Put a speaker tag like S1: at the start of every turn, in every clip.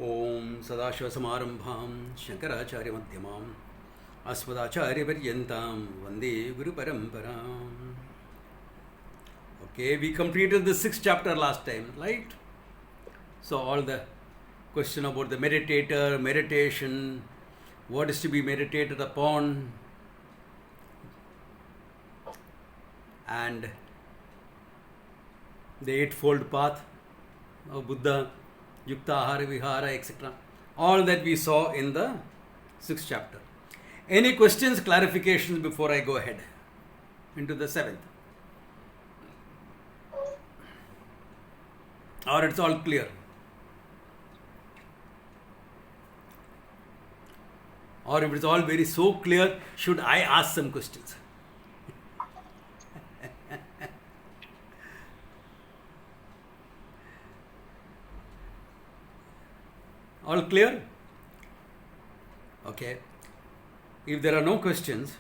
S1: ओम सदाशिवसमारंभां शंकराचार्यमध्यमाम् अस्मदाचार्यपर्यन्तां वन्दे गुरुपरम्पराम्. Okay, we completed the 6th chapter last time, right? So all the question about the meditator, meditation, what is to be meditated upon, and the eightfold path of Buddha, Yukta Ahara Vihara, etc. All that we saw in the 6th chapter. Any questions, clarifications before I go ahead into the 7th? Or it's all clear? Or if it's all very so clear, should I ask some questions? All clear? Okay. If there are no questions,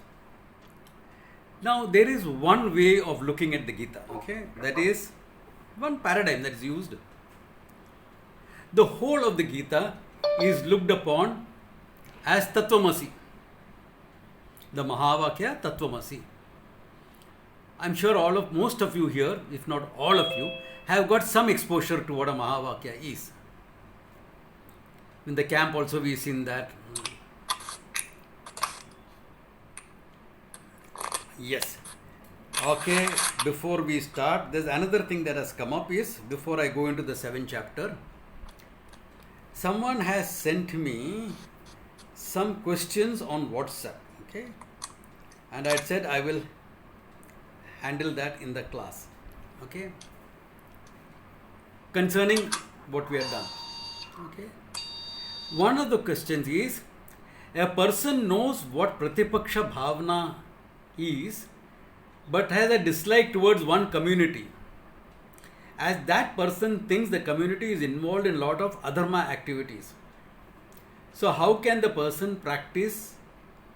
S1: now there is one way of looking at the Gita, okay? That is one paradigm that is used. The whole of the Gita is looked upon as Tattvamasi. The Mahavakya Tattvamasi. I'm sure most of you here, if not all of you, have got some exposure to what a Mahavakya is. In the camp also we've seen that. Yes. Okay, before we start, there's another thing that has come up is, before I go into the 7th chapter, someone has sent me some questions on WhatsApp, okay? And I said I will handle that in the class, okay? Concerning what we have done, okay? One of the questions is, a person knows what Pratipaksha Bhavana is, but has a dislike towards one community, as that person thinks the community is involved in a lot of adharma activities. So how can the person practice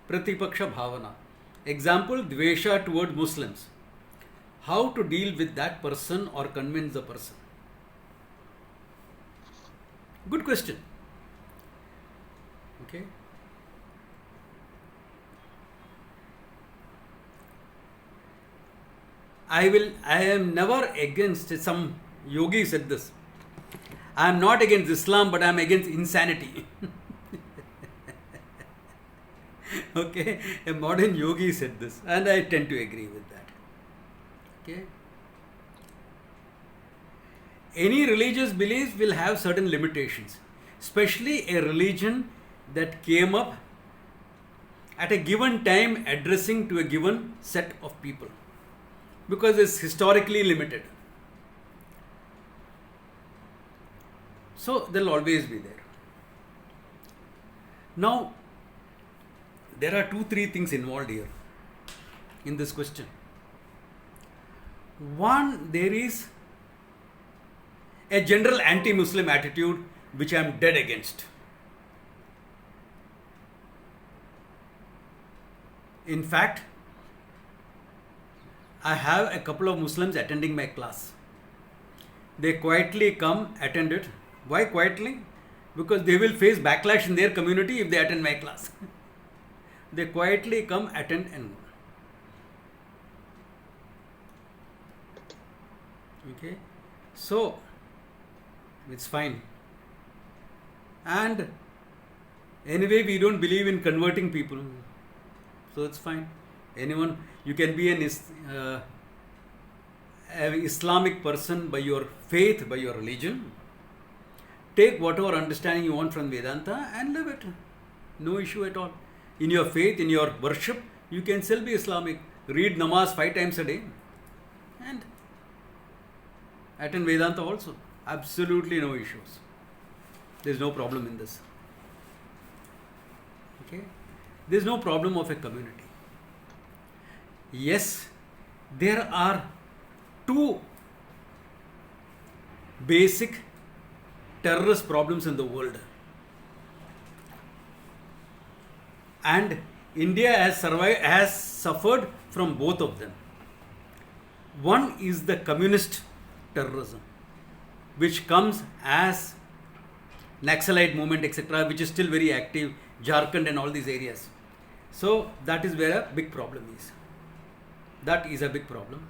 S1: Pratipaksha Bhavana? Example, Dvesha towards Muslims. How to deal with that person or convince the person? Good question. Okay. I am never against, some yogi said this, I am not against Islam, but I am against insanity. Okay, a modern yogi said this, and I tend to agree with that. Okay. Any religious belief will have certain limitations, especially a religion that came up at a given time addressing to a given set of people, because it's historically limited. So they'll always be there. Now, there are 2-3 things involved here in this question. One, there is a general anti-Muslim attitude which I am dead against. In fact, I have a couple of Muslims attending my class. They quietly come, attend it. Why quietly? Because they will face backlash in their community if they attend my class. They quietly come, attend and go. Okay. So, it's fine. And anyway, we don't believe in converting people. So it's fine. Anyone, you can be an Islamic person by your faith, by your religion. Take whatever understanding you want from Vedanta and live it. No issue at all. In your faith, in your worship, you can still be Islamic. Read namaz 5 times a day and attend Vedanta also. Absolutely no issues. There is no problem in this. Okay? There is no problem of a community. Yes, there are 2 basic terrorist problems in the world. And India has suffered from both of them. One is the communist terrorism, which comes as Naxalite movement, etc., which is still very active, Jharkhand and all these areas. So that is where a big problem is. That is a big problem.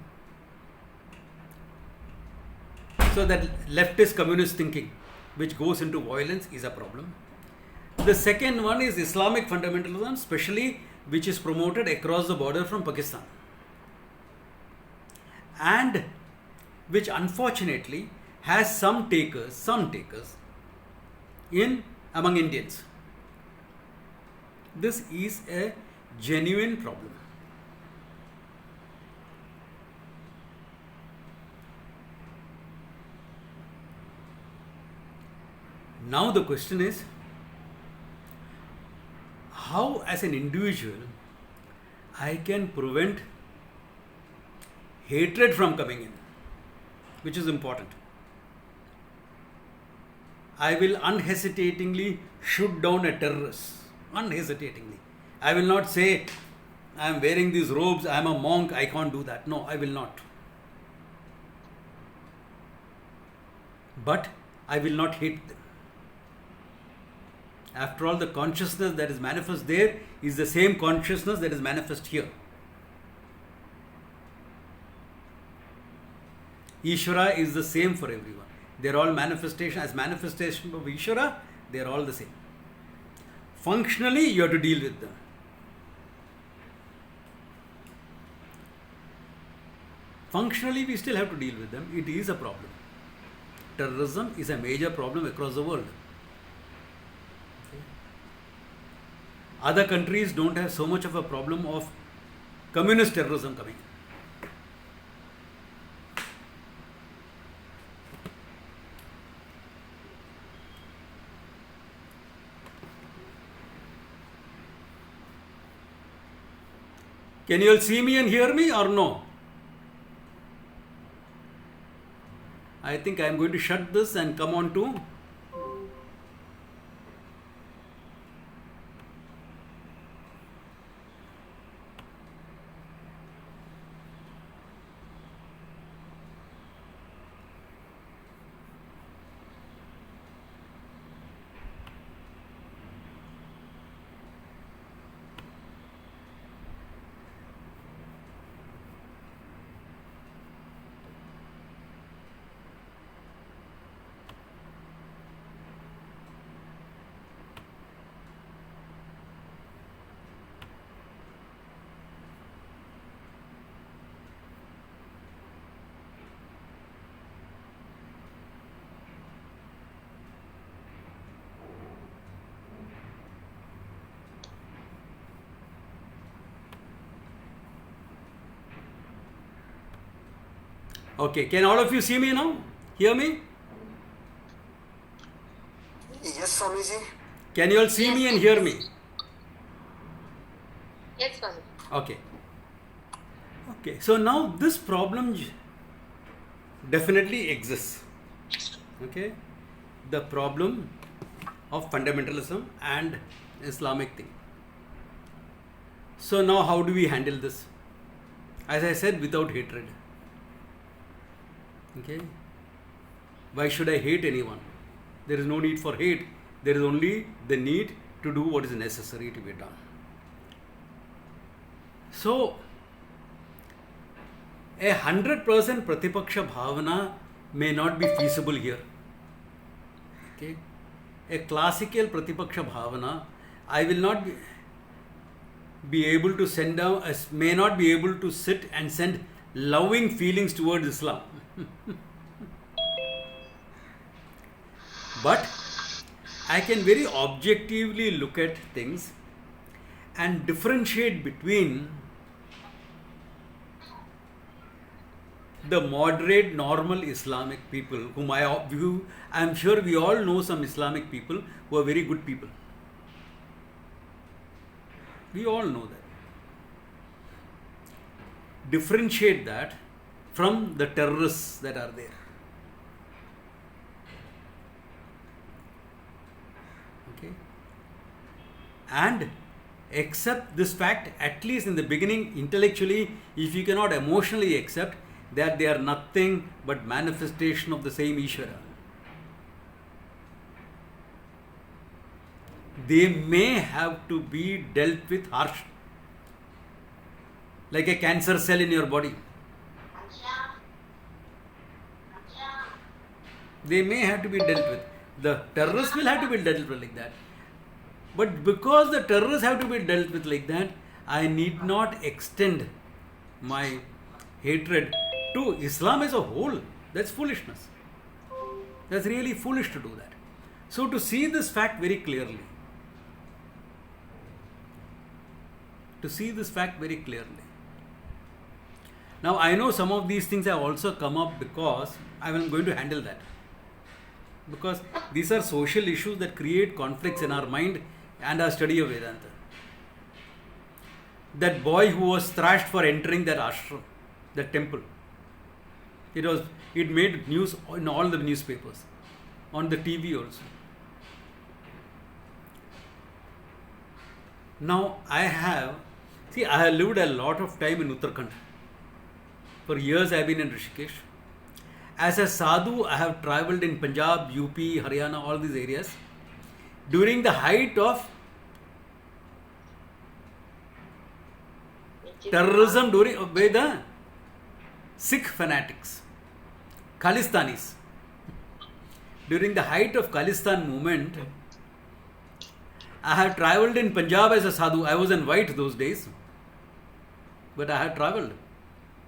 S1: So that leftist communist thinking, which goes into violence, is a problem. The second one is Islamic fundamentalism, especially which is promoted across the border from Pakistan, and which unfortunately has some takers in among Indians. This is a genuine problem. Now the question is, how as an individual I can prevent hatred from coming in, which is important. I will unhesitatingly shoot down a terrorist. Unhesitatingly. I will not say, I am wearing these robes, I am a monk, I can't do that. No, I will not. But I will not hate them. After all, the consciousness that is manifest there is the same consciousness that is manifest here. Ishvara is the same for everyone. They are all manifestation. As manifestation of Ishvara, they are all the same. Functionally, you have to deal with them. Functionally, we still have to deal with them. It is a problem. Terrorism is a major problem across the world. Other countries don't have so much of a problem of communist terrorism coming. Can you all see me and hear me or no? I think I am going to shut this and come on to okay, can all of you see me now? Hear me?
S2: Yes, Swamiji.
S1: Can you all see me and hear me?
S3: Yes, Swami.
S1: Okay. Okay, so now this problem definitely exists. Okay, the problem of fundamentalism and Islamic thing. So now how do we handle this? As I said, without hatred. Okay, why should I hate anyone? There is no need for hate. There is only the need to do what is necessary to be done. So, 100% Pratipaksha Bhavana may not be feasible here. Okay, a classical Pratipaksha Bhavana, I will not be able to send down, may not be able to sit and send loving feelings towards Islam. But I can very objectively look at things and differentiate between the moderate, normal Islamic people, whom I am sure we all know some Islamic people who are very good people. We all know that. Differentiate that from the terrorists that are there. Okay. And accept this fact, at least in the beginning, intellectually, if you cannot emotionally accept that they are nothing but manifestation of the same Ishvara. they may have to be dealt with harsh, like a cancer cell in your body. They may have to be dealt with. The terrorists will have to be dealt with like that. But because the terrorists have to be dealt with like that, I need not extend my hatred to Islam as a whole. That's foolishness. That's really foolish to do that. So to see this fact very clearly, now I know some of these things have also come up because I am going to handle that. Because these are social issues that create conflicts in our mind and our study of Vedanta. That boy who was thrashed for entering that ashram, that temple, it made news in all the newspapers, on the TV also. Now I have lived a lot of time in Uttarakhand. For years I have been in Rishikesh. As a sadhu, I have travelled in Punjab, UP, Haryana, all these areas. During the height of terrorism by the Sikh fanatics, Khalistanis. During the height of Khalistan movement, I have travelled in Punjab as a sadhu. I was in white those days, but I had travelled.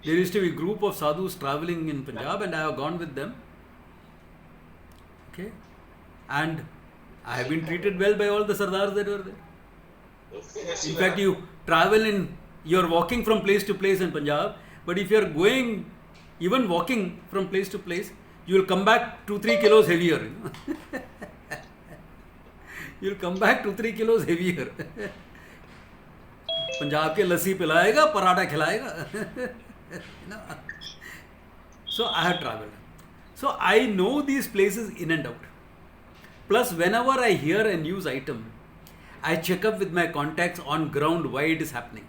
S1: There used to be a group of sadhus travelling in Punjab and I have gone with them. Okay. And I have been treated well by all the sardars that were there. In fact, you're walking from place to place in Punjab, but if you're going, even walking from place to place, you will come back 2-3 kilos heavier. You'll come back 2-3 kilos heavier. Punjab ke lassi pilayega, paratha khilayega. So I have travelled. So I know these places in and out. Plus, whenever I hear a news item, I check up with my contacts on ground why it is happening.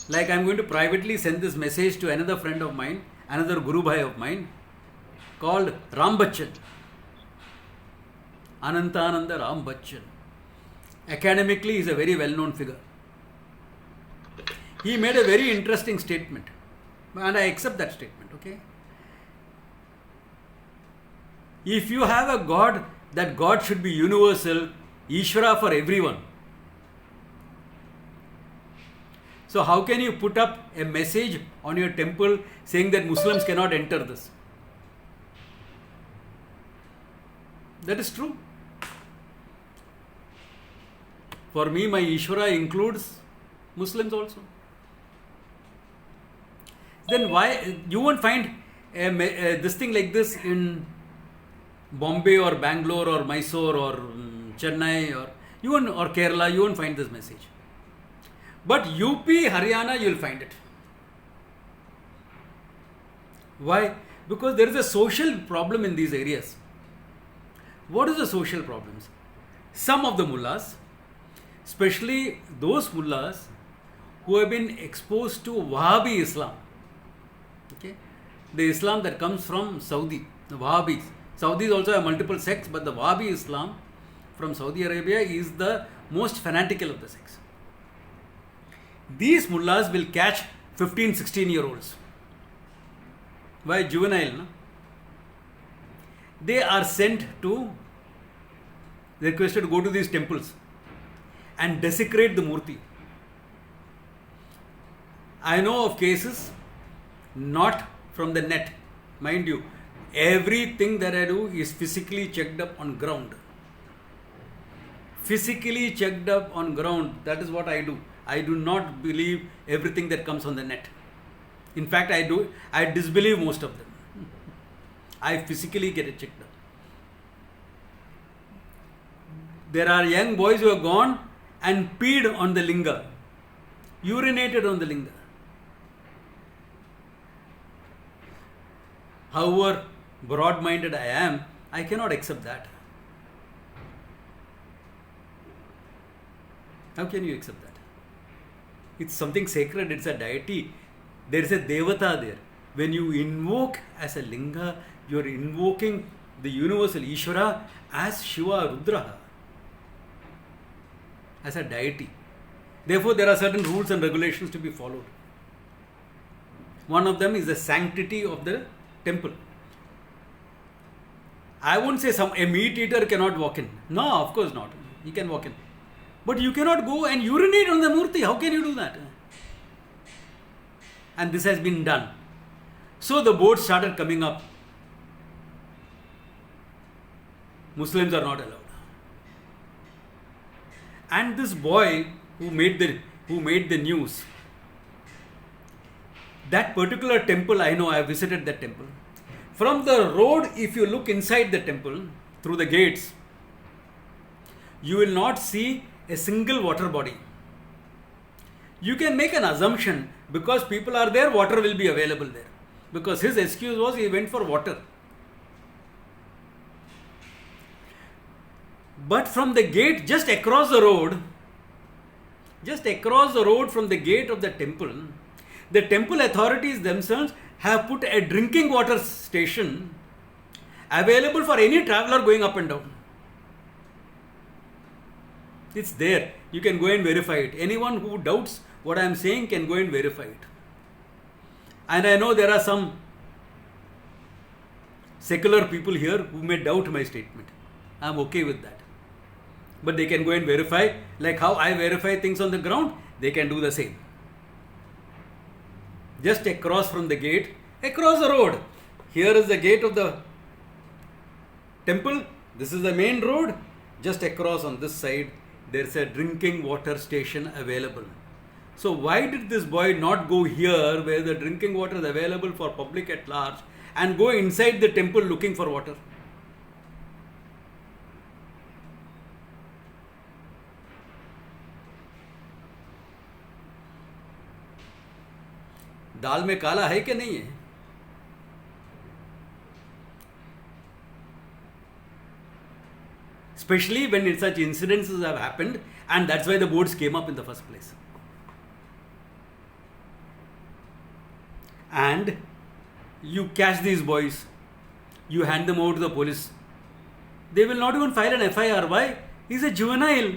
S1: Like I'm going to privately send this message to another friend of mine, another Guru Bhai of mine, called Ram Bachchan. Anantananda Ram Bachchan. Academically, he is a very well-known figure. He made a very interesting statement, and I accept that statement, okay? If you have a God, that God should be universal, Ishvara for everyone. So how can you put up a message on your temple saying that Muslims cannot enter this? That is true. For me, my Ishvara includes Muslims also. Then why you won't find this thing like this in Bombay or Bangalore or Mysore or Chennai or Kerala? You won't find this message. But UP, Haryana, you will find it. Why? Because there is a social problem in these areas. What is the social problems? Some of the mullahs, especially those mullahs who have been exposed to Wahhabi Islam, okay, the Islam that comes from Saudi, the Wahhabis. Saudis also have multiple sects, but the Wahhabi Islam from Saudi Arabia is the most fanatical of the sects. These mullahs will catch 15-16-year-olds. Why? Juvenile, no? They are sent to, requested to go to these temples and desecrate the murti. I know of cases, not from the net, mind you, everything that I do is physically checked up on ground. Physically checked up on ground, that is what I do. I do not believe everything that comes on the net. In fact, I disbelieve most of them. I physically get it checked up. There are young boys who have gone and peed on the linga, urinated on the linga. However broad-minded I am, I cannot accept that. How can you accept that? It's something sacred, it's a deity. There is a devata there. When you invoke as a linga, you are invoking the universal Ishvara as Shiva Rudra, as a deity. Therefore, there are certain rules and regulations to be followed. One of them is the sanctity of the temple. I won't say a meat eater cannot walk in. No, of course not. He can walk in. But you cannot go and urinate on the murti. How can you do that? And this has been done. So the boards started coming up. Muslims are not allowed. And this boy who made the news, that particular temple, I know, I visited that temple. From the road, if you look inside the temple, through the gates, you will not see a single water body. You can make an assumption, because people are there, water will be available there. Because his excuse was he went for water. But from the gate, just across the road from the gate of the temple authorities themselves have put a drinking water station available for any traveler going up and down. It's there. You can go and verify it. Anyone who doubts what I am saying can go and verify it. And I know there are some secular people here who may doubt my statement. I am okay with that. But they can go and verify, like how I verify things on the ground, they can do the same. Just across from the gate, across the road. Here is the gate of the temple. This is the main road. Just across on this side, there is a drinking water station available. So why did this boy not go here where the drinking water is available for public at large and go inside the temple looking for water? दाल में काला है कि नहीं है? Especially when such incidences have happened, and that's why the boards came up in the first place. And you catch these boys, you hand them over to the police. They will not even file an FIR. Why? He's a juvenile.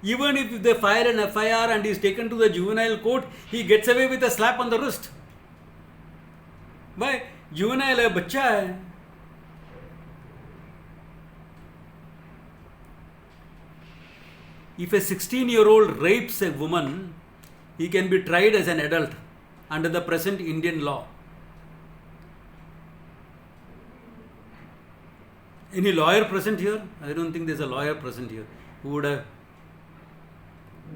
S1: Even if they file an FIR and he is taken to the juvenile court, he gets away with a slap on the wrist. Why? Juvenile है, बच्चा है. If a 16-year-old rapes a woman, he can be tried as an adult under the present Indian law. Any lawyer present here? I don't think there's a lawyer present here who would have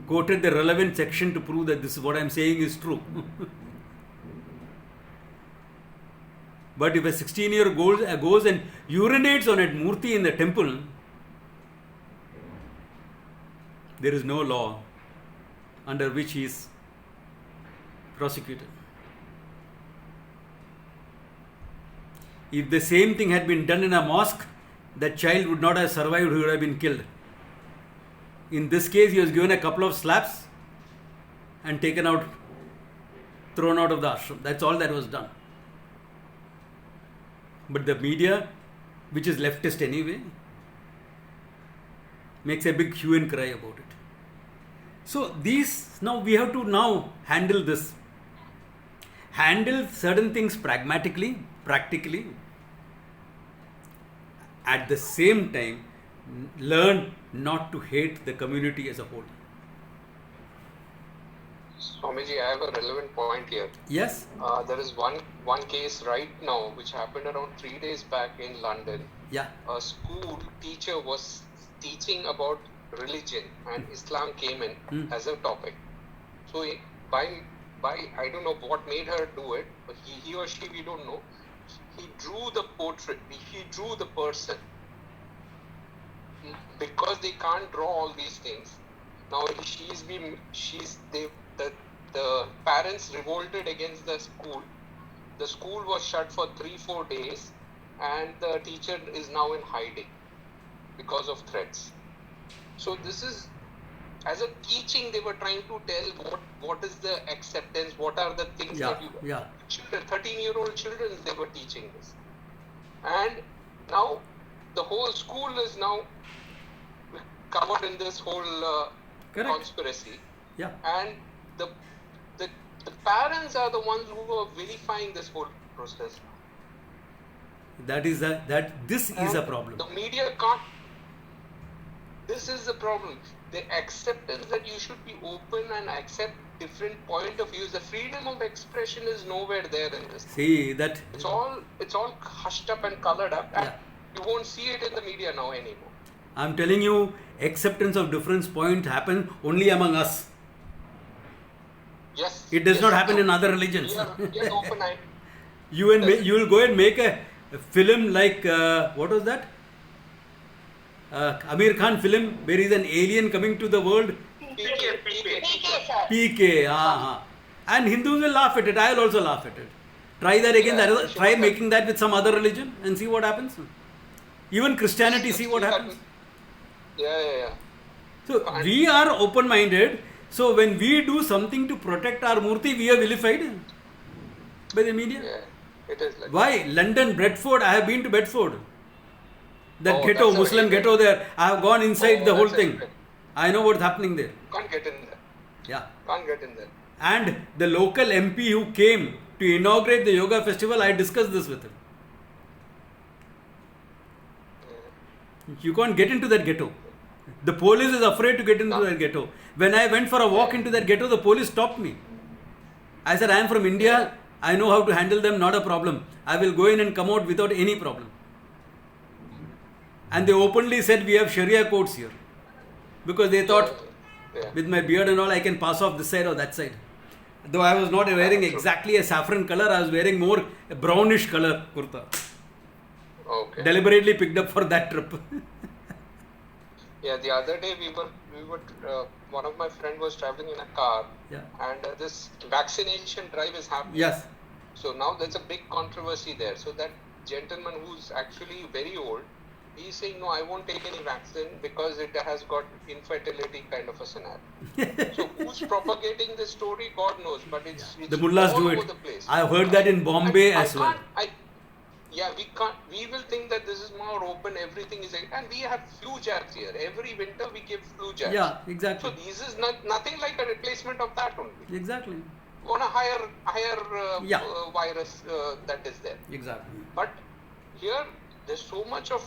S1: quoted the relevant section to prove that this is what I'm saying is true. But if a 16-year-old goes and urinates on a murti in the temple, there is no law under which he is prosecuted. If the same thing had been done in a mosque, that child would not have survived, he would have been killed. In this case, he was given a couple of slaps and thrown out of the ashram. That's all that was done. But the media, which is leftist anyway, makes a big hue and cry about it. So we have to handle this. Handle certain things pragmatically, practically. At the same time, learn not to hate the community as a whole.
S2: Swamiji, I have a relevant point here.
S1: Yes?
S2: There is one case right now which happened around 3 days back in London.
S1: Yeah.
S2: A school teacher was teaching about religion and Islam came in as a topic. So by I don't know what made her do it, but he or she, we don't know. He drew the portrait. He drew the person. Because they can't draw all these things. Now the parents revolted against the school. The school was shut for 3-4 days, and the teacher is now in hiding because of threats. So this is, as a teaching, they were trying to tell what is the acceptance, what are the things that you... 13-year-old children, they were teaching this. And Now, the whole school is now covered in this whole
S1: Correct.
S2: conspiracy,
S1: Yeah.
S2: and the, the the parents are the ones who are vilifying this whole process.
S1: This is a problem.
S2: The media can't. This is the problem. The acceptance that you should be open and accept different point of views. The freedom of expression is nowhere there in this.
S1: See that.
S2: It's all hushed up and colored up, and
S1: Yeah.
S2: you won't see it in the media now anymore.
S1: I'm telling you, acceptance of difference point happen only among us.
S2: Yes.
S1: It does
S2: yes,
S1: not happen
S2: no.
S1: in other religions.
S2: We are open-eyed.
S1: You will go and make a film like what was that? Amir Khan film where is an alien coming to the world.
S2: PK, sir.
S1: PK. And Hindus will laugh at it. I will also laugh at it. Try that again.
S2: Yeah,
S1: Try
S2: sure.
S1: making that with some other religion and see what happens. Even Christianity, see what happens.
S2: Yeah.
S1: So we are open-minded. So when we do something to protect our Murti, we are vilified by the media.
S2: Yeah, it is like
S1: Why? London, Bedford. I have been to Bedford. That
S2: Oh,
S1: ghetto,
S2: that's a
S1: Muslim
S2: very
S1: ghetto there. I have gone inside
S2: Oh,
S1: the whole
S2: that's a
S1: thing.
S2: very-
S1: I know what's happening there.
S2: Can't get in there.
S1: Yeah.
S2: Can't get in there.
S1: And the local MP who came to inaugurate the yoga festival, I discussed this with him. You can't get into that ghetto. The police is afraid to get into
S2: No.
S1: that ghetto. When I went for a walk into that ghetto, the police stopped me. I said, I am from India. I know how to handle them, not a problem. I will go in and come out without any problem. And they openly said, we have Sharia courts here. Because they thought,
S2: Yeah.
S1: with my beard and all, I can pass off this side or that side. Though I was not wearing exactly a saffron color, I was wearing more a brownish color kurta.
S2: Okay.
S1: Deliberately picked up for that trip.
S2: Yeah, the other day we were one of my friend was traveling in a car,
S1: Yeah.
S2: and this vaccination drive is happening.
S1: Yes.
S2: So now there's a big controversy there. So that gentleman who's actually very old, he's saying, no, I won't take any vaccine because it has got infertility kind of a scenario. So who's propagating this story, God knows, but it's
S1: The mullahs
S2: all
S1: do
S2: over
S1: it.
S2: the place.
S1: I have heard that in Bombay
S2: I
S1: as well.
S2: we will think that this is more open, everything is, and we have flu jabs here. Every winter we give flu jabs.
S1: Yeah, exactly.
S2: So this is nothing like a replacement of that only.
S1: Exactly.
S2: On a higher
S1: Yeah.
S2: virus that is there.
S1: Exactly.
S2: But here there's so much of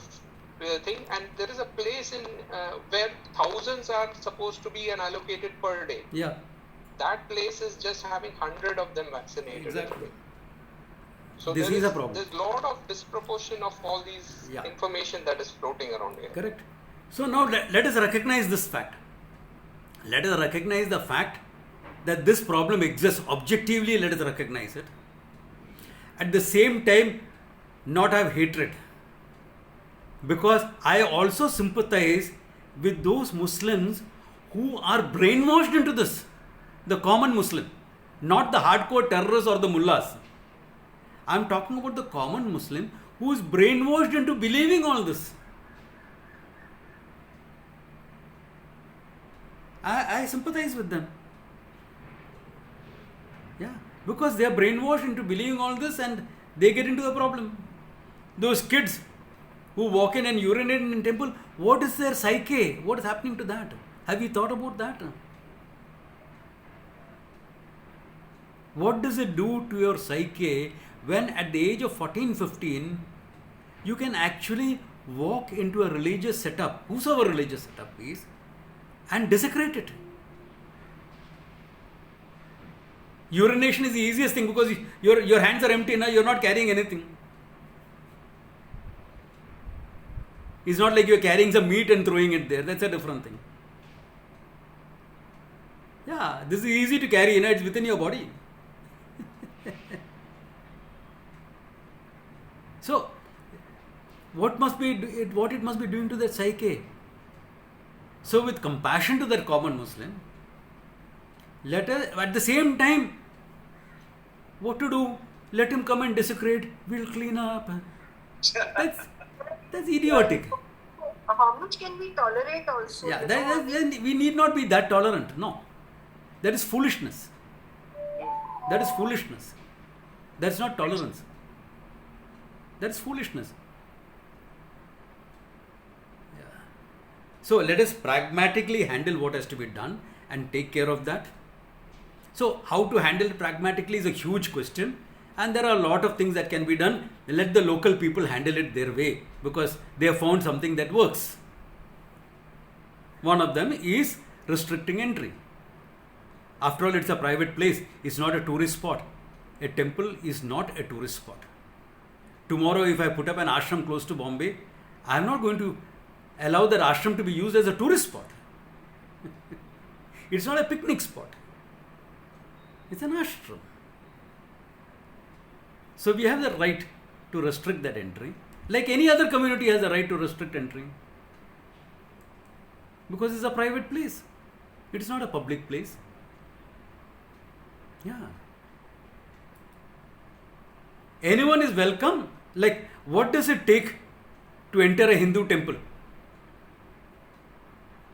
S2: thing, and there is a place in where thousands are supposed to be allocated per day.
S1: Yeah.
S2: That place is just having 100 of them vaccinated.
S1: Exactly.
S2: So
S1: This is a problem.
S2: There's a lot of disproportion of all these
S1: Yeah.
S2: information that is floating around here.
S1: Correct. So now let us recognize this fact. Let us recognize the fact that this problem exists objectively. Let us recognize it. At the same time, not have hatred. Because I also sympathize with those Muslims who are brainwashed into this. The common Muslim, not the hardcore terrorists or the mullahs. I'm talking about the common Muslim who is brainwashed into believing all this. I sympathize with them. Yeah, because they are brainwashed into believing all this and they get into the problem. Those kids who walk in and urinate in temple, what is their psyche? What is happening to that? Have you thought about that? What does it do to your psyche when at the age of 14, 15, you can actually walk into a religious setup, whosoever religious setup is, and desecrate it? Urination is the easiest thing because your hands are empty now, you're not carrying anything. It's not like you're carrying some meat and throwing it there. That's a different thing. Yeah, this is easy to carry, it's within your body. So, what it must be doing to that psyche? So, with compassion to that common Muslim, let us, at the same time, what to do? Let him come and desecrate. We'll clean up. That's idiotic.
S3: How much can we tolerate also?
S1: Yeah, we need not be that tolerant. No, that is foolishness. That is foolishness. That's not tolerance. That's foolishness. So let us pragmatically handle what has to be done and take care of that. So how to handle it pragmatically is a huge question, and there are a lot of things that can be done. Let the local people handle it their way, because they have found something that works. One of them is restricting entry. After all, it's a private place, it's not a tourist spot. A temple is not a tourist spot. Tomorrow, if I put up an ashram close to Bombay, I am not going to allow that ashram to be used as a tourist spot. It's not a picnic spot. It's an ashram. So we have the right to restrict that entry, like any other community has the right to restrict entry, because it's a private place. It's not a public place. Yeah. Anyone is welcome. Like, what does it take to enter a Hindu temple?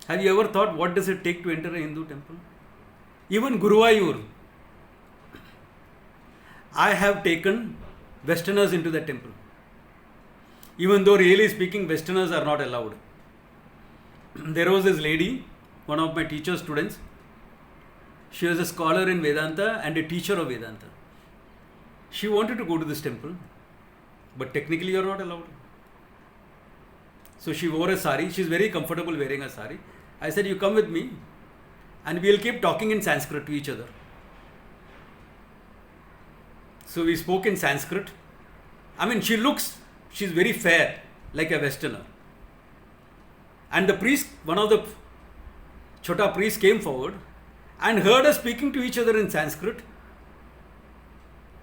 S1: Have you ever thought what does it take to enter a Hindu temple? Even Guruvayur, I have taken Westerners into the temple. Even though really speaking, Westerners are not allowed. There was this lady, one of my teacher's students. She was a scholar in Vedanta and a teacher of Vedanta. She wanted to go to this temple, but technically you are not allowed. So she wore a sari. She is very comfortable wearing a sari. I said, you come with me and we will keep talking in Sanskrit to each other. So we spoke in Sanskrit. I mean, she's very fair, like a Westerner. And the priest, one of the Chota priests came forward and heard us speaking to each other in Sanskrit.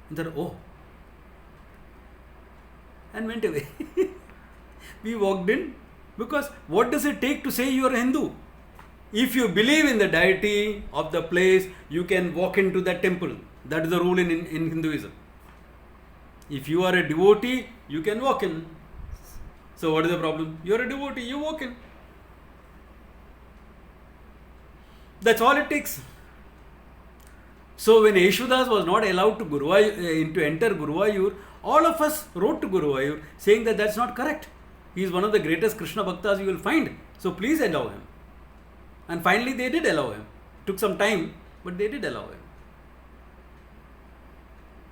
S1: And said, oh, and went away. We walked in, because what does it take to say you are a Hindu? If you believe in the deity of the place, you can walk into that temple. That is the rule in Hinduism. If you are a devotee, you can walk in. So what is the problem? You are a devotee, you walk in. That's all it takes. So when Yeshudas was not allowed to enter Guruvayur, all of us wrote to Guruvayur saying that that's not correct. He is one of the greatest Krishna Bhaktas you will find. So please allow him. And finally they did allow him. Took some time, but they did allow him.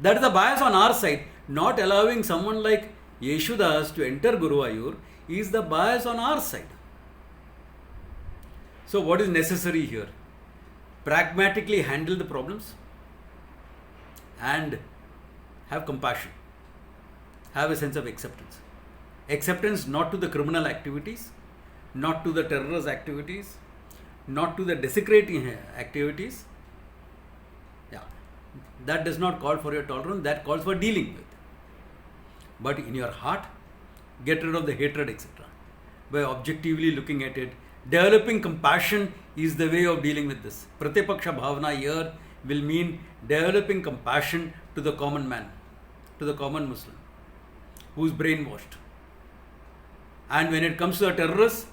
S1: That is the bias on our side. Not allowing someone like Yeshudas to enter Guruvayur is the bias on our side. So what is necessary here? Pragmatically handle the problems and have compassion. Have a sense of acceptance. Acceptance not to the criminal activities, not to the terrorist activities, not to the desecrating activities. Yeah, that does not call for your tolerance, that calls for dealing with. But in your heart, get rid of the hatred, etc. By objectively looking at it, developing compassion is the way of dealing with this. Pratipaksha bhavana here will mean developing compassion to the common man, to the common Muslim, who is brainwashed. And when it comes to a terrorist,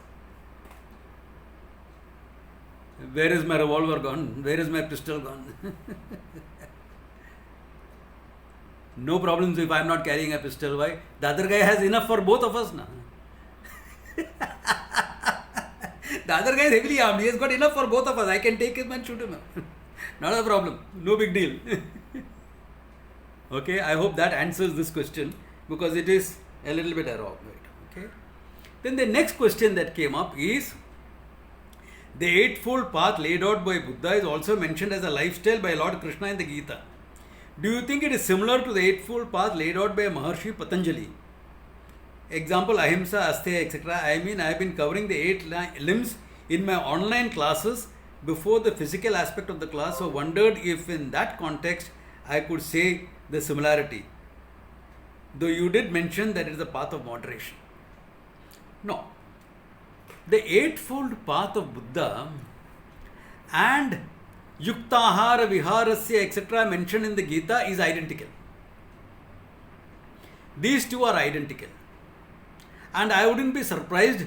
S1: where is my revolver gone? Where is my pistol gone? No problems if I am not carrying a pistol. Why? The other guy has enough for both of us now. The other guy is heavily armed. He has got enough for both of us. I can take him and shoot him. Not a problem. No big deal. Okay, I hope that answers this question, because it is a little bit elaborate. Okay. Then the next question that came up is, the Eightfold Path laid out by Buddha is also mentioned as a lifestyle by Lord Krishna in the Gita. Do you think it is similar to the Eightfold Path laid out by Maharshi Patanjali? Example, Ahimsa, Asteya, etc. I mean, I have been covering the 8 limbs in my online classes before the physical aspect of the class, so wondered if in that context I could say the similarity. Though you did mention that it is a path of moderation. No. The Eightfold Path of Buddha and Yuktahara, Viharasya, etc. mentioned in the Gita is identical. These two are identical. And I wouldn't be surprised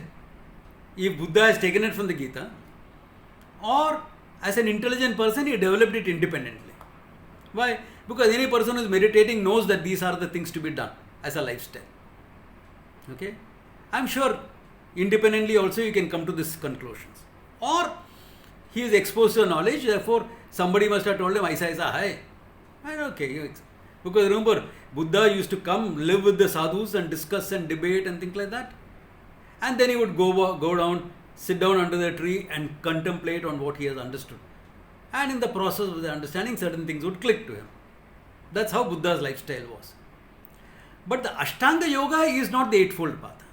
S1: if Buddha has taken it from the Gita, or as an intelligent person he developed it independently. Why? Because any person who is meditating knows that these are the things to be done as a lifestyle. Okay? I am sure Independently also you can come to these conclusions. Or he is exposed to knowledge, therefore somebody must have told him, Aisa hai. And okay, because remember, Buddha used to come, live with the sadhus and discuss and debate and things like that. And then he would go down, sit down under the tree and contemplate on what he has understood. And in the process of the understanding, certain things would click to him. That's how Buddha's lifestyle was. But the Ashtanga Yoga is not the Eightfold Path.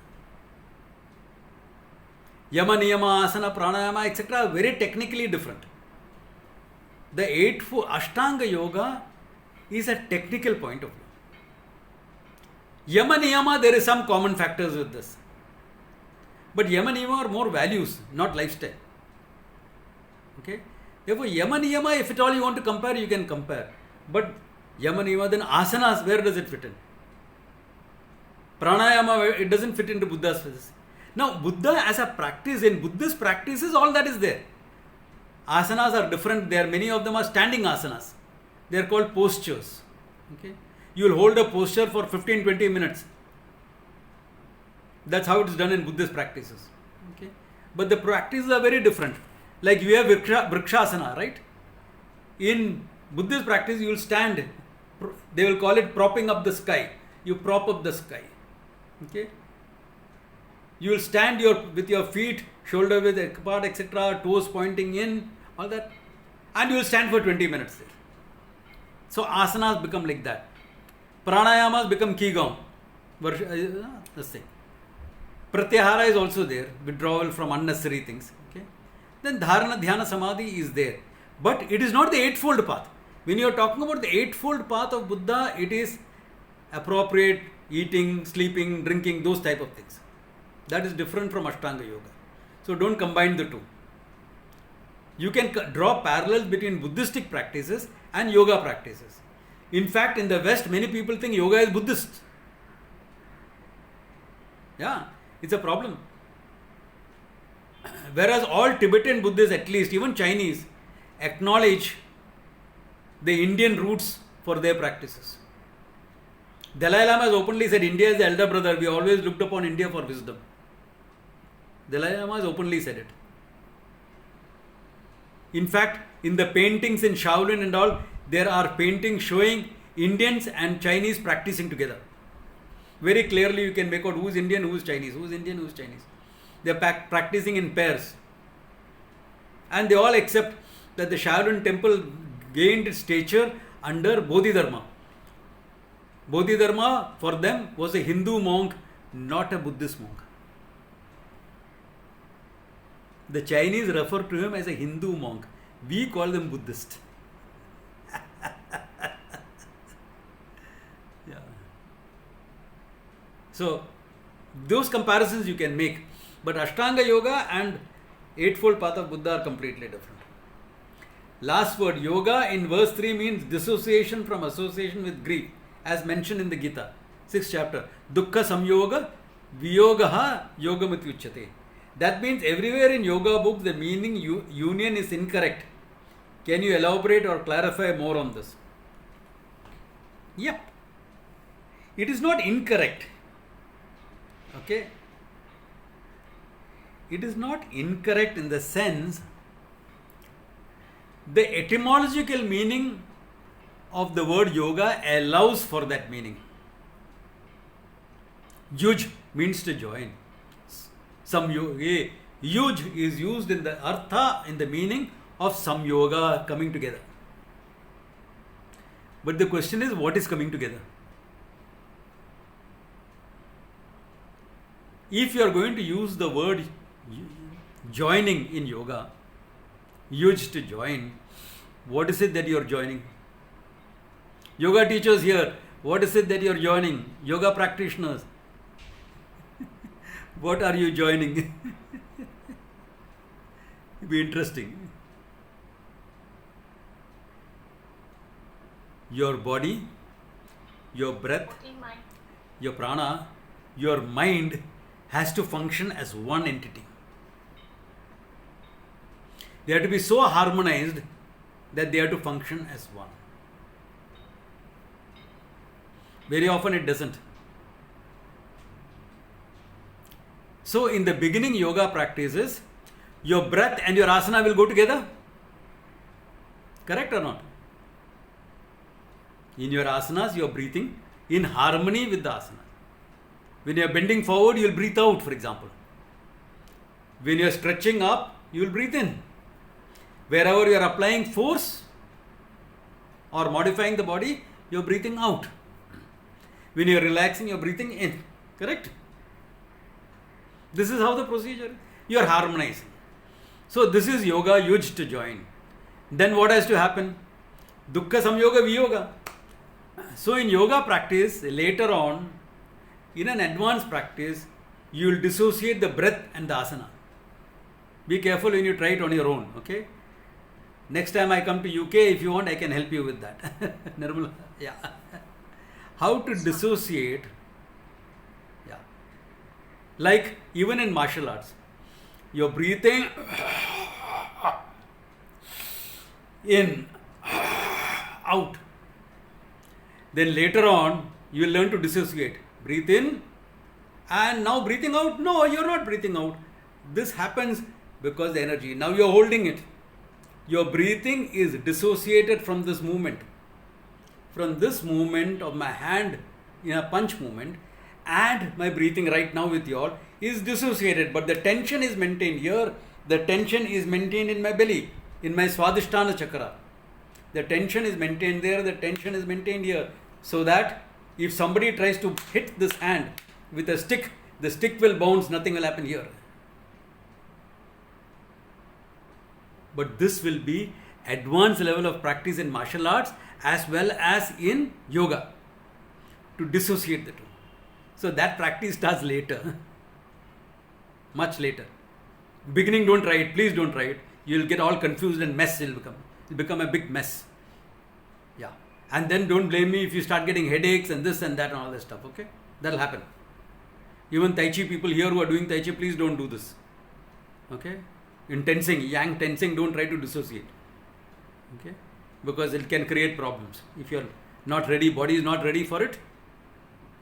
S1: Yama, Niyama, Asana, Pranayama, etc. are very technically different. The Eightfold Ashtanga Yoga is a technical point of view. Yama, Niyama, there is some common factors with this. But Yama, Niyama are more values, not lifestyle. Okay? Therefore, Yama, Niyama, if at all you want to compare, you can compare. But Yama, Niyama, then asanas, where does it fit in? Pranayama, it doesn't fit into Buddha's physics. Now, Buddha as a practice, in Buddhist practices, all that is there. Asanas are different. There, many of them are standing asanas. They are called postures. Okay? You will hold a posture for 15-20 minutes. That's how it is done in Buddhist practices. Okay? But the practices are very different. Like you have Vrikshasana, right? In Buddhist practice, you will stand. They will call it propping up the sky. You prop up the sky. Okay? You will stand with your feet, shoulder width apart, etc., toes pointing in, all that. And you will stand for 20 minutes there. So asanas become like that. Pranayamas become Qigong. This thing. Pratyahara is also there. Withdrawal from unnecessary things. Okay? Then Dharana, Dhyana, Samadhi is there. But it is not the Eightfold Path. When you are talking about the Eightfold Path of Buddha, it is appropriate eating, sleeping, drinking, those type of things. That is different from Ashtanga Yoga. So don't combine the two. You can draw parallels between Buddhistic practices and yoga practices. In fact, in the West, many people think yoga is Buddhist. Yeah, it's a problem. Whereas all Tibetan Buddhists, at least, even Chinese, acknowledge the Indian roots for their practices. Dalai Lama has openly said India is the elder brother. We always looked upon India for wisdom. Dalai Lama has openly said it. In fact, in the paintings in Shaolin and all, there are paintings showing Indians and Chinese practicing together. Very clearly you can make out who is Indian, who is Chinese, who is Indian, who is Chinese. They are practicing in pairs. And they all accept that the Shaolin temple gained its stature under Bodhidharma. Bodhidharma for them was a Hindu monk, not a Buddhist monk. The Chinese refer to him as a Hindu monk. We call them Buddhist. Yeah. So, those comparisons you can make. But Ashtanga Yoga and Eightfold Path of Buddha are completely different. Last word, yoga in verse 3 means dissociation from association with grief, as mentioned in the Gita, 6th chapter. Dukkha samyoga viyogaha yogamati. That means everywhere in yoga books the meaning union is incorrect. Can you elaborate or clarify more on this? Yep. It is not incorrect. Okay. It is not incorrect in the sense the etymological meaning of the word yoga allows for that meaning. Yuj means to join. Samyoga. Yuj is used in the artha, in the meaning of samyoga, coming together. But the question is, what is coming together? If you are going to use the word joining in yoga, yuj to join, what is it that you are joining? Yoga teachers here, what is it that you are joining? Yoga practitioners, what are you joining? It'll be interesting. Your body, your breath, your prana, your mind has to function as one entity. They have to be so harmonized that they have to function as one. Very often it doesn't. So in the beginning yoga practices, your breath and your asana will go together. Correct or not? In your asanas, you are breathing in harmony with the asana. When you are bending forward, you will breathe out, for example. When you are stretching up, you will breathe in. Wherever you are applying force or modifying the body, you are breathing out. When you are relaxing, you are breathing in. Correct? This is how the procedure is. You are harmonizing. So this is yoga yuj to join. Then what has to happen? Dukkha samyoga viyoga. So in yoga practice, later on, in an advanced practice, you will dissociate the breath and the asana. Be careful when you try it on your own, okay? Next time I come to UK, if you want, I can help you with that. Nirmala, yeah. How to dissociate, yeah. Like even in martial arts, you're breathing in, out. Then later on, you will learn to dissociate. Breathe in and now breathing out. No, you're not breathing out. This happens because the energy. Now you're holding it. Your breathing is dissociated from this movement. From this movement of my hand in a punch movement and my breathing right now with you all is dissociated. But the tension is maintained here. The tension is maintained in my belly, in my Swadhisthana chakra. The tension is maintained there. The tension is maintained here. So that if somebody tries to hit this hand with a stick, the stick will bounce, nothing will happen here. But this will be advanced level of practice in martial arts as well as in yoga to dissociate the two. So that practice starts later, much later. Beginning, don't try it. Please don't try it. You will get all confused and mess will become. It will become a big mess. Yeah. And then don't blame me if you start getting headaches and this and that and all that stuff, okay? That'll happen. Even Tai Chi people here who are doing Tai Chi, please don't do this. Okay? In tensing, yang tensing, don't try to dissociate. Okay? Because it can create problems. If you're not ready, body is not ready for it,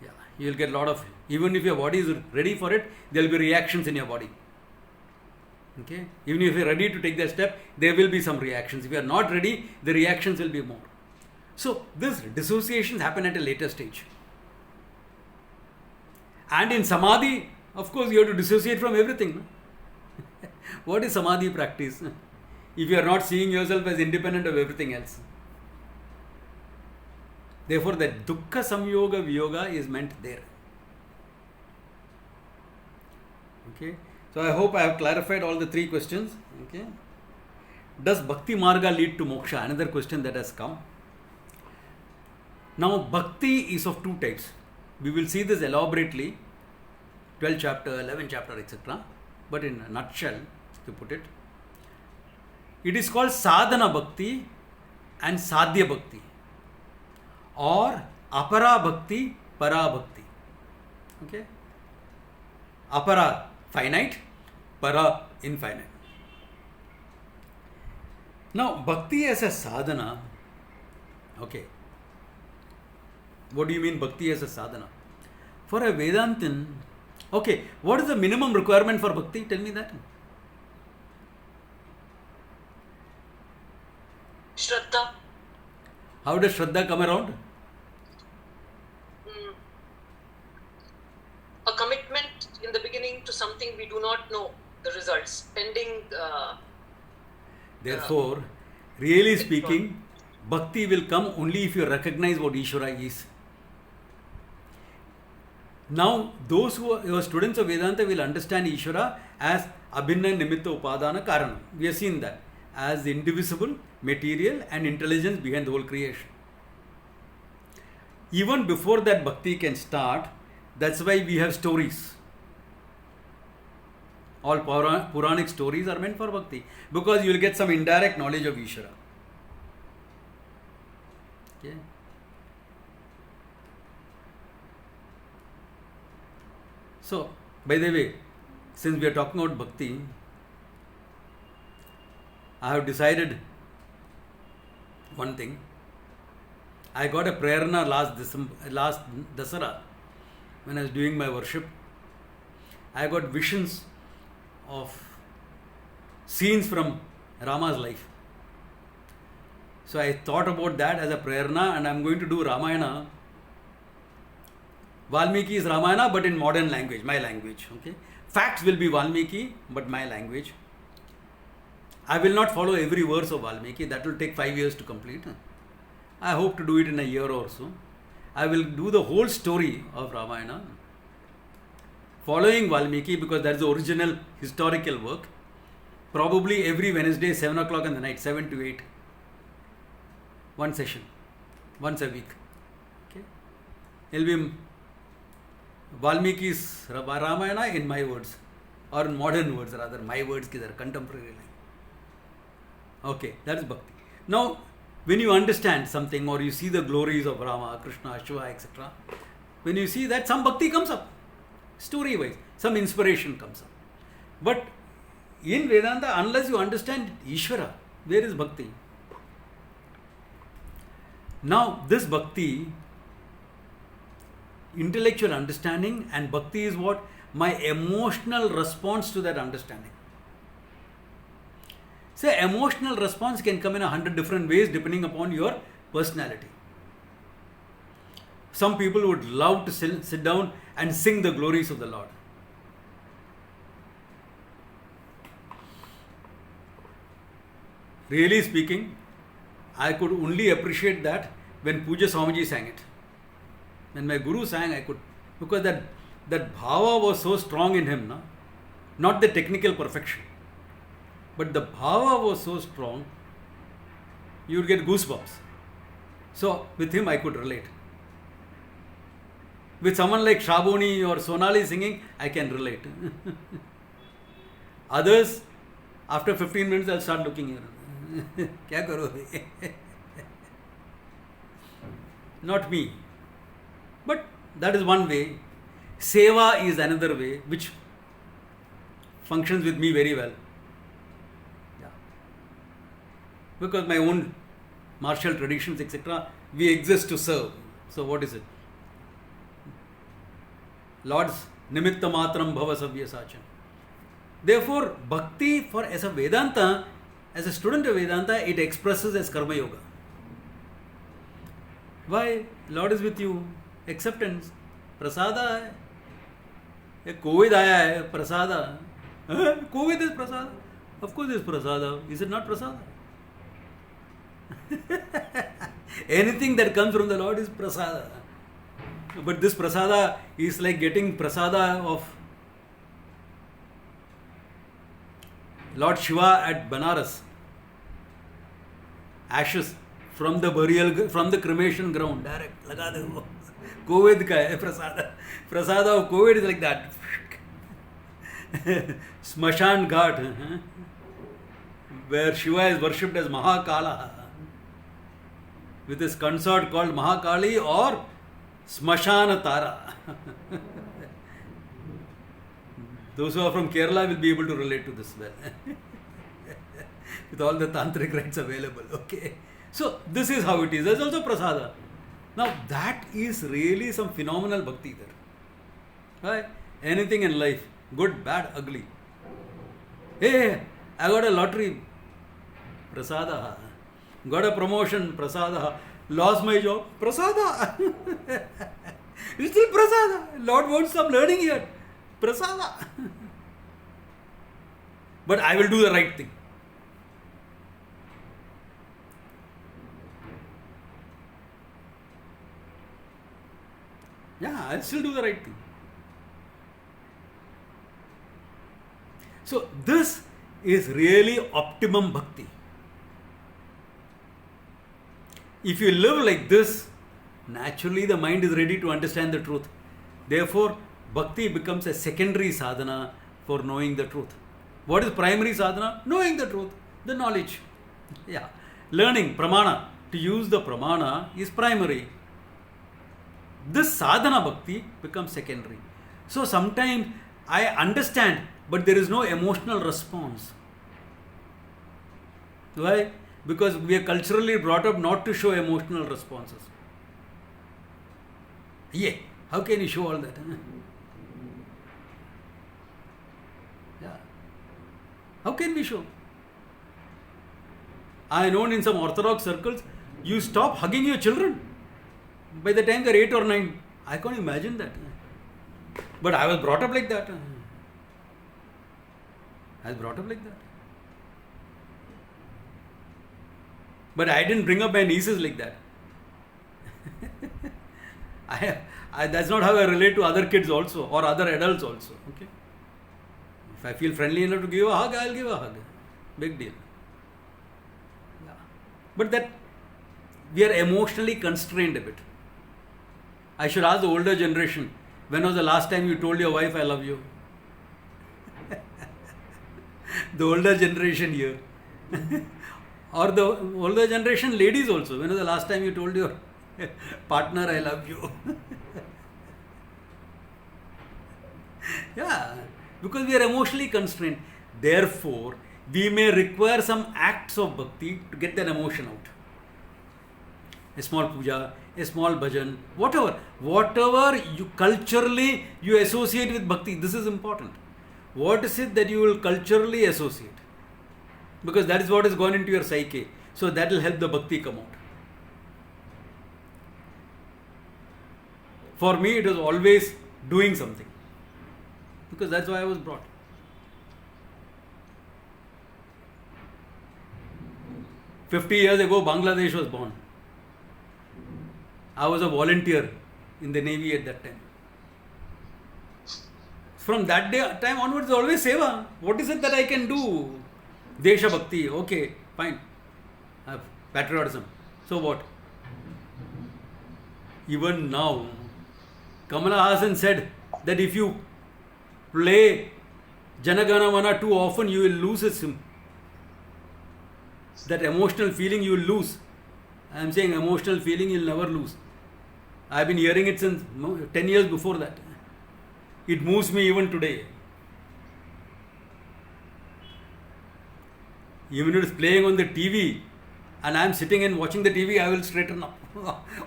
S1: yeah, you'll get a lot of, even if your body is ready for it, there'll be reactions in your body. Okay? Even if you're ready to take that step, there will be some reactions. If you're not ready, the reactions will be more. So, this dissociations happen at a later stage. And in Samadhi, of course, you have to dissociate from everything. No? What is Samadhi practice? If you are not seeing yourself as independent of everything else. Therefore, the Dukkha Samyoga Viyoga is meant there. Okay. So, I hope I have clarified all the three questions. Okay. Does Bhakti Marga lead to moksha? Another question that has come. Now, Bhakti is of two types. We will see this elaborately, 12th chapter, 11th chapter, etc. But in a nutshell, to put it, it is called Sadhana Bhakti and Sadhya Bhakti, or Apara Bhakti, Para Bhakti. Okay? Apara, finite, Para, infinite. Now, Bhakti as a sadhana, okay. What do you mean Bhakti as a sadhana? For a Vedantin, okay, what is the minimum requirement for Bhakti? Tell me that.
S4: Shraddha.
S1: How does Shraddha come around?
S4: A commitment in the beginning to something we do not know the results, pending.
S1: Therefore, really speaking, Bhakti will come only if you recognize what Ishvara is. Now, those who are students of Vedanta will understand Ishvara as Abhinna Nimitta Upadana Karana. We have seen that as the indivisible, material and intelligence behind the whole creation. Even before that Bhakti can start, that's why we have stories. All Puranic stories are meant for Bhakti because you will get some indirect knowledge of Ishvara. Okay. So, by the way, since we are talking about Bhakti, I have decided one thing. I got a prerna last Dasara when I was doing my worship. I got visions of scenes from Rama's life. So I thought about that as a prerna, and I'm going to do Ramayana. Valmiki is Ramayana, but in modern language, my language. Okay, facts will be Valmiki, but my language. I will not follow every verse of Valmiki. That will take 5 years to complete. I hope to do it in a year or so. I will do the whole story of Ramayana, following Valmiki, because that is the original historical work. Probably every Wednesday, 7 o'clock in the night, 7 to 8. One session, once a week. Okay, it will be Valmiki's Ramayana in my words, or in modern words rather. My words ki contemporary language. Okay, that is bhakti. Now, when you understand something or you see the glories of Rama, Krishna, Shiva, etc., when you see that, some bhakti comes up, story wise, some inspiration comes up. But in Vedanta, unless you understand Ishvara, where is bhakti? Now, this bhakti, intellectual understanding, and bhakti is what? My emotional response to that understanding. So, emotional response can come in 100 different ways depending upon your personality. Some people would love to sit down and sing the glories of the Lord. Really speaking, I could only appreciate that when Puja Swamiji sang it. When my Guru sang, I could, because that bhava was so strong in him, no? Not the technical perfection, but the bhava was so strong, you would get goosebumps. So with him I could relate. With someone like Shaboni or Sonali singing, I can relate. Others, after 15 minutes, I'll start looking here. Kya karoge? Not me. But that is one way. Seva is another way, which functions with me very well. Yeah. Because my own martial traditions, etc., we exist to serve. So what is it? Lord's nimitta matram bhava savya sachan. Therefore, bhakti as a Vedanta, as a student of Vedanta, it expresses as karma yoga. Why? Lord is with you. Acceptance. Prasada hai. Ye COVID aaya hai. Prasada. COVID is prasada. Of course it is prasada. Is it not prasada? Anything that comes from the Lord is prasada. But this prasada is like getting prasada of Lord Shiva at Banaras. Ashes from the cremation ground, direct. Laga de. COVID ka hai prasada. Prasada of COVID is like that. Smashan Ghat, where Shiva is worshipped as Mahakala, with his consort called Mahakali or Smashana Tara. Those who are from Kerala will be able to relate to this well. With all the tantric rites available. Okay. So this is how it is. There's also prasada. Now that is really some phenomenal bhakti there. Right? Anything in life, good, bad, ugly. Hey, I got a lottery. Prasada. Got a promotion. Prasada. Lost my job. Prasada. It's still prasada. Lord wants some learning here. Prasada. But I will do the right thing. Yeah, I'll still do the right thing. So this is really optimum bhakti. If you live like this, naturally the mind is ready to understand the truth. Therefore, bhakti becomes a secondary sadhana for knowing the truth. What is primary sadhana? Knowing the truth, the knowledge. Yeah. Learning, pramana. To use the pramana is primary. This sadhana bhakti becomes secondary. So sometimes I understand, but there is no emotional response. Why? Because we are culturally brought up not to show emotional responses. Yeah, how can you show all that? How can we show? I know in some orthodox circles, you stop hugging your children by the time they're 8 or 9. I can't imagine that. But I was brought up like that. I was brought up like that. But I didn't bring up my nieces like that. That's not how I relate to other kids also, or other adults also. Okay. If I feel friendly enough to give a hug, I'll give a hug. Big deal. Yeah. But that we are emotionally constrained a bit. I should ask the older generation, when was the last time you told your wife I love you? The older generation here. Or the older generation ladies also, when was the last time you told your partner I love you? Yeah, because we are emotionally constrained. Therefore, we may require some acts of bhakti to get that emotion out. A small puja, a small bhajan, whatever you culturally you associate with bhakti. This is important. What is it that you will culturally associate? Because that is what has gone into your psyche. So that will help the bhakti come out. For me, it was always doing something. Because that's why I was brought. "50 years ago, Bangladesh was born. I was a volunteer in the Navy at that time. From that time onwards, always seva. What is it that I can do? Desha Bhakti, okay, fine. Patriotism. So what? Even now, Kamala Hassan said that if you play Janagana Mana too often, you will lose him. That emotional feeling you will lose. I am saying emotional feeling you will never lose. I have been hearing it since 10 years before that. It moves me even today. Even if it is playing on the TV and I am sitting and watching the TV, I will straighten up.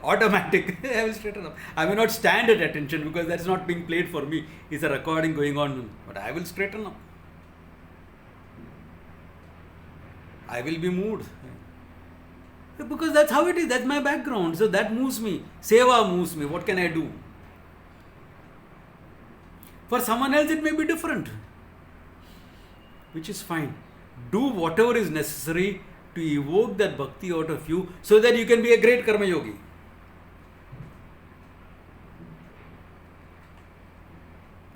S1: Automatic. I will straighten up. I may not stand at attention because that is not being played for me. It's a recording going on. But I will straighten up. I will be moved. Because that's how it is. That's my background. So that moves me. Seva moves me. What can I do? For someone else it may be different. Which is fine. Do whatever is necessary to evoke that bhakti out of you so that you can be a great karma yogi.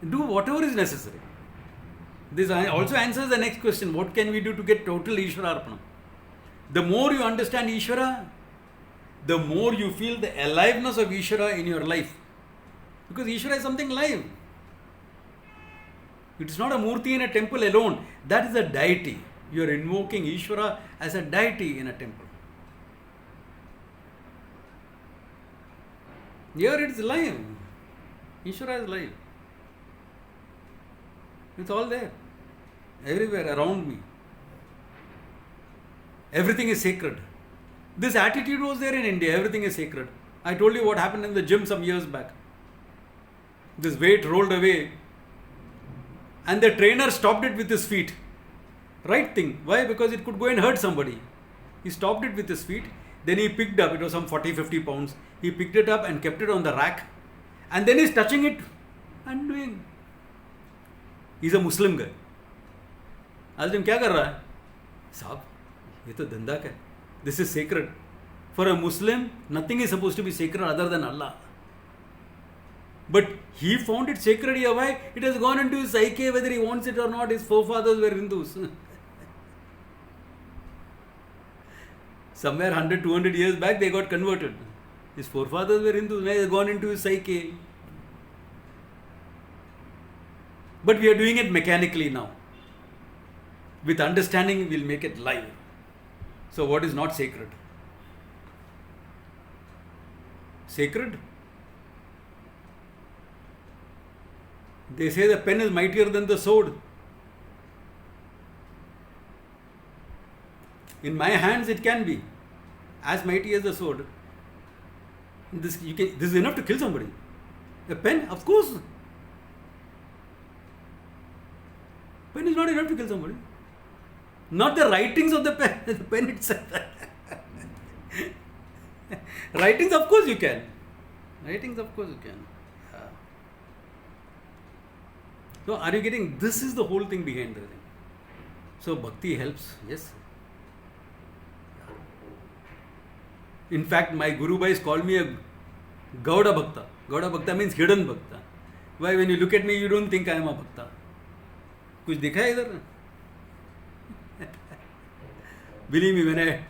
S1: Do whatever is necessary. This also answers the next question. What can we do to get total Ishvara Arpanam? The more you understand Ishvara, the more you feel the aliveness of Ishvara in your life. Because Ishvara is something live. It is not a murti in a temple alone. That is a deity. You are invoking Ishvara as a deity in a temple. Here it is live. Ishvara is live. It's all there. Everywhere around me. Everything is sacred. This attitude was there in India. Everything is sacred. I told you what happened in the gym some years back. This weight rolled away and the trainer stopped it with his feet. Right thing. Why? Because it could go and hurt somebody. He stopped it with his feet. Then he picked up, it was some 40-50 pounds. He picked it up and kept it on the rack. And then he's touching it and doing. He's a Muslim guy. I asked him, क्या कर रहा है? साहब, ये तो धंधा का है. This is sacred. For a Muslim, nothing is supposed to be sacred other than Allah. But he found it sacred here. Why? It has gone into his psyche, whether he wants it or not. His forefathers were Hindus. Somewhere 100-200 years back, they got converted. His forefathers were Hindus. Now it has gone into his psyche. But we are doing it mechanically now. With understanding, we'll make it live. So what is not sacred? Sacred? They say the pen is mightier than the sword. In my hands, it can be as mighty as the sword. This is enough to kill somebody. A pen, of course. Pen is not enough to kill somebody. Not the writings of the pen, the pen itself. Writings, of course, you can. Writings, of course, you can. Yeah. So, are you getting? This is the whole thing behind the thing. So, bhakti helps, yes. In fact, my Guru Bhais called me a Gauda Bhakta. Gauda Bhakta means hidden Bhakta. Why, when you look at me, you don't think I am a Bhakta. कुछ दिखा है इधर? Believe me, when I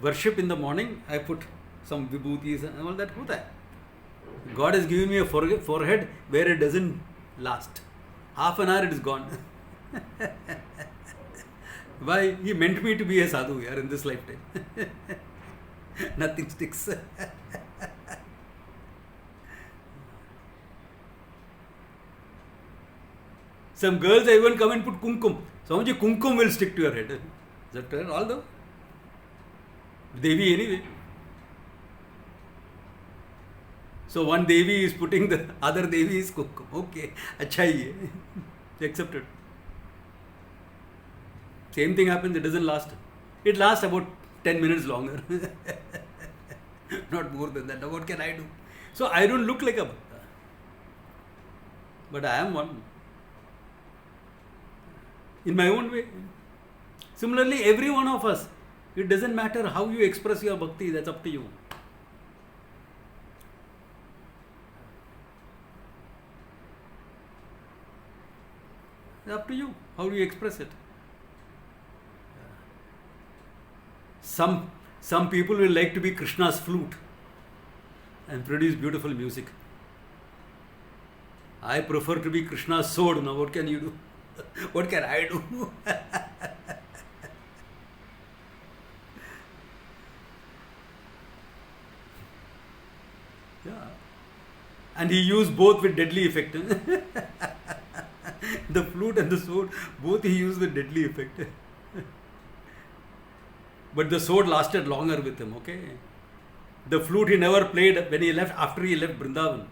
S1: worship in the morning, I put some vibhutis and all that. होता है. God has given me a forehead where it doesn't last. Half an hour it is gone. Why? He meant me to be a sadhu here in this lifetime. Nothing sticks. Some girls even come and put kumkum. Swamiji, kumkum will stick to your head. Is that correct? Although Devi anyway. So one Devi is putting the other Devi is kumkum. Okay, अच्छा ही है. Accepted. Same thing happens. It doesn't last. It lasts about 10 minutes longer. Not more than that. Now what can I do? So I don't look like a bhakta, but I am one. In my own way. Similarly, every one of us, it doesn't matter how you express your bhakti, that's up to you. It's up to you. How do you express it? Some people will like to be Krishna's flute and produce beautiful music. I prefer to be Krishna's sword. Now what can you do? What can I do? Yeah. And he used both with deadly effect. The flute and the sword, both he used with deadly effect. But the sword lasted longer with him, okay? The flute he never played when he left, after he left Vrindavan.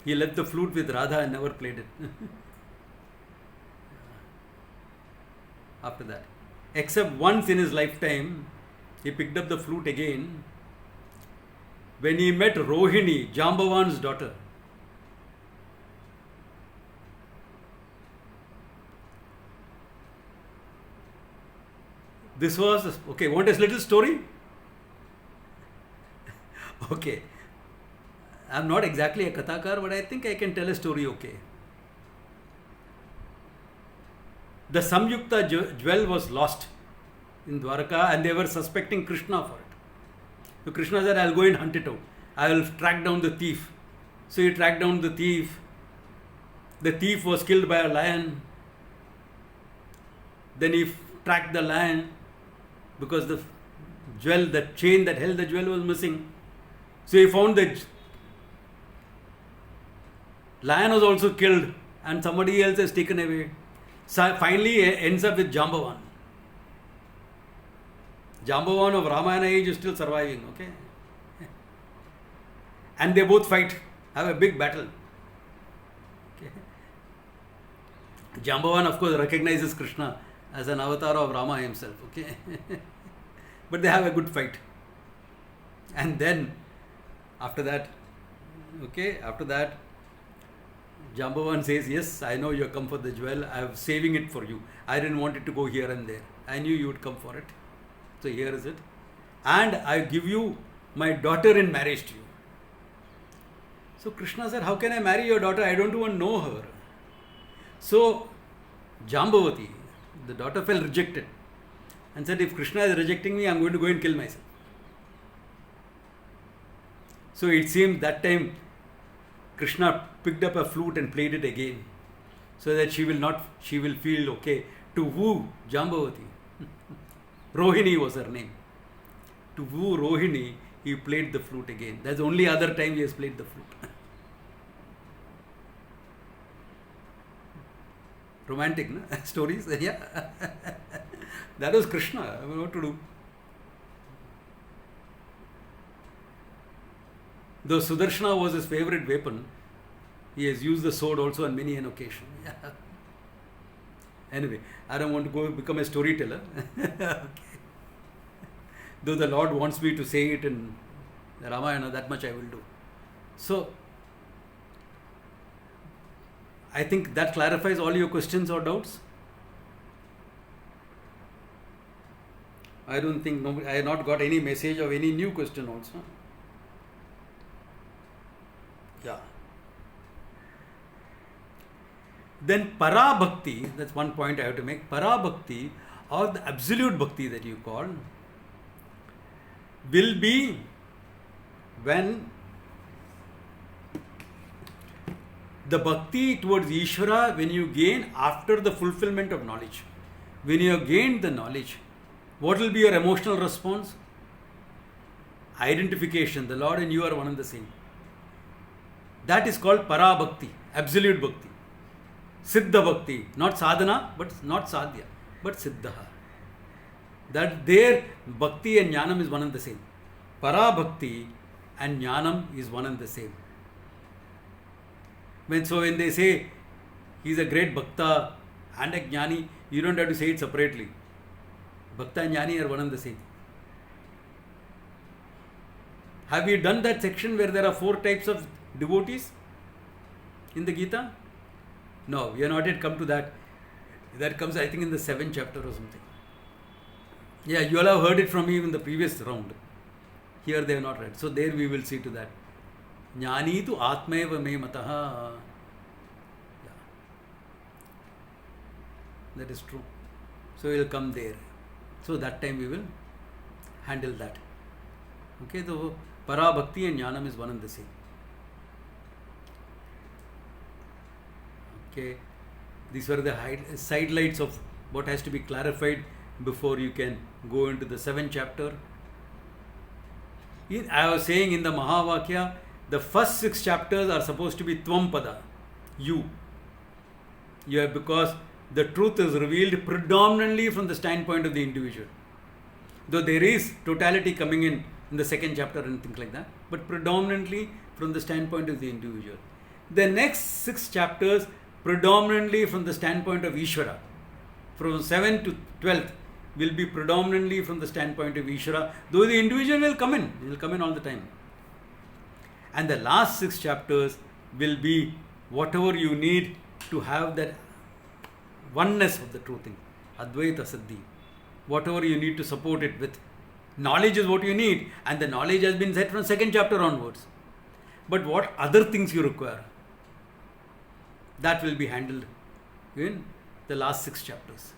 S1: He left the flute with Radha and never played it. After that. Except once in his lifetime, he picked up the flute again when he met Rohini, Jambavan's daughter. This was, okay, want a little story? Okay. I'm not exactly a kathakar, but I think I can tell a story okay. The Samyukta jewel was lost in Dwarka and they were suspecting Krishna for it. So Krishna said, I'll go and hunt it out. I will track down the thief. So he tracked down the thief. The thief was killed by a lion. Then he tracked the lion because the jewel, the chain that held the jewel was missing. So he found the lion was also killed and somebody else has taken away. So finally ends up with Jambavan. Jambavan of Ramayana age is still surviving, okay? And they both fight, have a big battle. Okay. Jambavan, of course, recognizes Krishna as an avatar of Rama himself, okay? But they have a good fight. And then, after that, Jambavan says, yes, I know you have come for the jewel. I am saving it for you. I didn't want it to go here and there. I knew you would come for it. So here is it. And I give you my daughter in marriage to you. So Krishna said, how can I marry your daughter? I don't even know her. So Jambavati, the daughter, felt rejected and said, if Krishna is rejecting me, I am going to go and kill myself. So it seemed that time Krishna picked up a flute and played it again so that she will feel okay to woo Jambavati. Rohini was her name. To woo Rohini, he played the flute again. That's the only other time he has played the flute. Romantic, no? Stories? Yeah. That was Krishna. I mean, what to do? Though Sudarshana was his favorite weapon, he has used the sword also on many an occasion. Yeah. Anyway, I don't want to go become a storyteller. Okay. Though the Lord wants me to say it in Ramayana, that much I will do. So, I think that clarifies all your questions or doubts. I don't think, I have not got any message of any new question also. Yeah. Then para bhakti, that's one point I have to make. Para bhakti, or the absolute bhakti that you call, will be when the bhakti towards Ishvara, when you gain after the fulfillment of knowledge. When you have gained the knowledge, what will be your emotional response? Identification. The Lord and you are one and the same. That is called para bhakti, absolute bhakti. Siddha bhakti, not sadhana, but not sadhya, but siddha. That there bhakti and jnanam is one and the same. Para bhakti and jnanam is one and the same. When they say he is a great bhakta and a jnani, you don't have to say it separately. Bhakta and jnani are one and the same. Have you done that section where there are 4 types of devotees in the Gita? No, we have not yet come to that. That comes, I think, in the 7th chapter or something. Yeah, you all have heard it from me in the previous round. Here they have not read. So there we will see to that. Jnani tu atmaiva me mataha. Yeah. That is true. So we will come there. So that time we will handle that. Okay, so para bhakti and jnanam is one and the same. Okay, these were the sidelights of what has to be clarified before you can go into the 7th chapter. I was saying in the Mahavakya, the first 6 chapters are supposed to be Tvam-pada, you. Yeah, because the truth is revealed predominantly from the standpoint of the individual. Though there is totality coming in the 2nd chapter and things like that, but predominantly from the standpoint of the individual. The next 6 chapters predominantly from the standpoint of Ishvara. From 7th to 12th will be predominantly from the standpoint of Ishvara, though the individual will come in. He will come in all the time. And the last 6 chapters will be whatever you need to have that oneness of the true thing. Advaita Siddhi. Whatever you need to support it with. Knowledge is what you need, and the knowledge has been set from 2nd chapter onwards. But what other things you require? That will be handled in the last 6 chapters.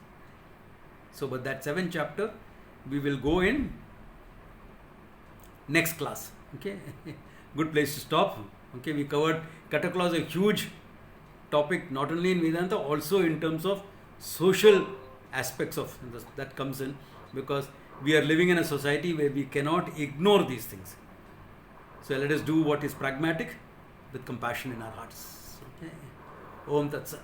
S1: So, but that 7th chapter we will go in next class. Okay, good place to stop. Okay, we covered Katakla is a huge topic, not only in Vedanta, also in terms of social aspects of that comes in, because we are living in a society where we cannot ignore these things. So let us do what is pragmatic with compassion in our hearts. Okay. Om Tat Sat.